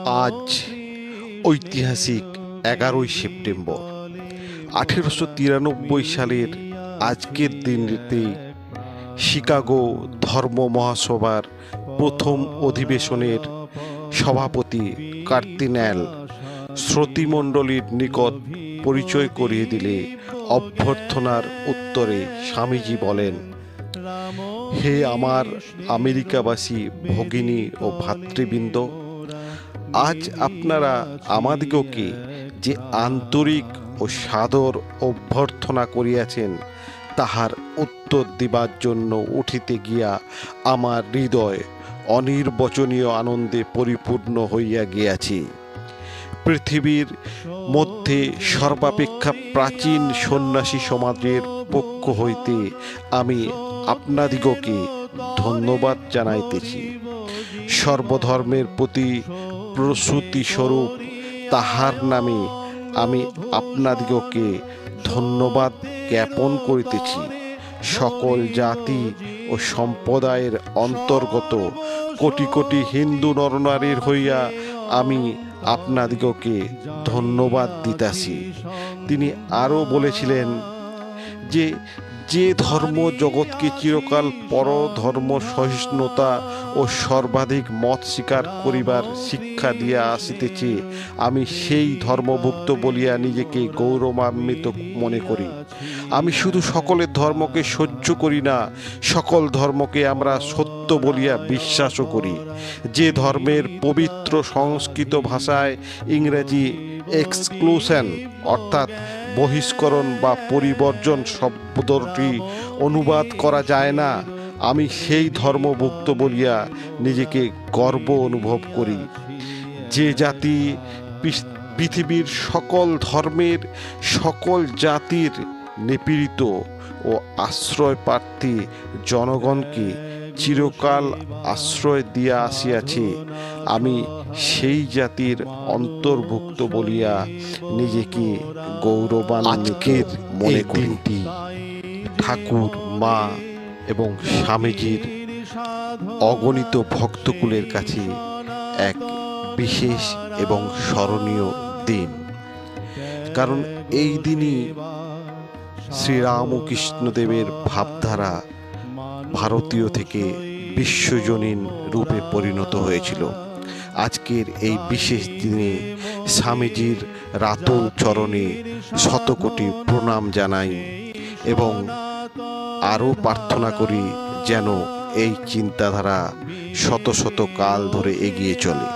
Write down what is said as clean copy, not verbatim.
আজ ঐতিহাসিক 11ই সেপ্টেম্বর 1893 সালের আজকের দিনটিতে শিকাগো ধর্ম মহাসভার প্রথম অধিবেশনের সভাপতি কার্দিনাল শ্রোতৃমণ্ডলীর নিকট পরিচয় করিয়ে দিলে অভ্যর্থনার উত্তরে স্বামীজি বলেন, হে আমার আমেরিকাবাসী ভগিনী ও ভাতৃবৃন্দ, আজ আপনারা আমাদিগকে যে আন্তরিক ও সাদর অভ্যর্থনা করিয়াছেন তাহার উত্তর দিবার জন্য উঠিতে গিয়া আমার হৃদয় অনির্বচনীয় আনন্দে পরিপূর্ণ হইয়া গিয়াছে। পৃথিবীর মধ্যে সর্বাপেক্ষা প্রাচীন সন্ন্যাসী সমাজের পক্ষ হইতে আমি আপনাদিগকে ধন্যবাদ জানাইতেছি। সর্বধর্মের প্রতি প্রসূতিস্বরূপ তাহার নামে আমি আপনাদিগকে ধন্যবাদ জ্ঞাপন করিতেছি। সকল জাতি ও সম্প্রদায়ের অন্তর্গত কোটি কোটি হিন্দু নরনারীর হইয়া আমি আপনাদিগকে ধন্যবাদ দিতেছি। তিনি আরও বলেছিলেন যে যে ধর্ম জগৎকে চিরকাল পরধর্ম সহিষ্ণুতা ও সর্বাধিক মত স্বীকার করিবার শিক্ষা দিয়া আসিতেছে, আমি সেই ধর্মভুক্ত বলিয়া নিজেকে গৌরবান্বিত মনে করি। আমি শুধু সকলের ধর্মকে সহ্য করি না, সকল ধর্মকে আমরা সত্য বলিয়া বিশ্বাসও করি। যে ধর্মের পবিত্র সংস্কৃত ভাষায় ইংরেজি এক্সক্লুশন অর্থাৎ বহিষ্করণ বা পরিবর্জন শব্দটি অনুবাদ করা যায় না, আমি সেই ধর্মভুক্ত বলিয়া নিজেকে গর্ব অনুভব করি। যে জাতি পৃথিবীর সকল ধর্মের সকল জাতির নিপীড়িত ও আশ্রয় প্রার্থী জনগণকে চিরকাল আশ্রয় দিয়া আসিয়াছে, আমি সেই জাতির অন্তর্ভুক্ত বলিয়া নিজেকে গৌরবান্বিত মনে করি। ঠাকুর, মা এবং স্বামীজির অগণিত ভক্তকুলের কাছে এক বিশেষ এবং স্মরণীয় দিন, কারণ এই দিনই শ্রীরামকৃষ্ণদেবের ভাবধারা ভারতীয় থেকে বিশ্বজনীন রূপে পরিণত হয়েছিল। আজকের এই বিশেষ দিনে স্বামীজির রাতুল চরণে শতকোটি প্রণাম জানাই এবং আরও প্রার্থনা করি যেন এই চিন্তাধারা শত শত কাল ধরে এগিয়ে চলে।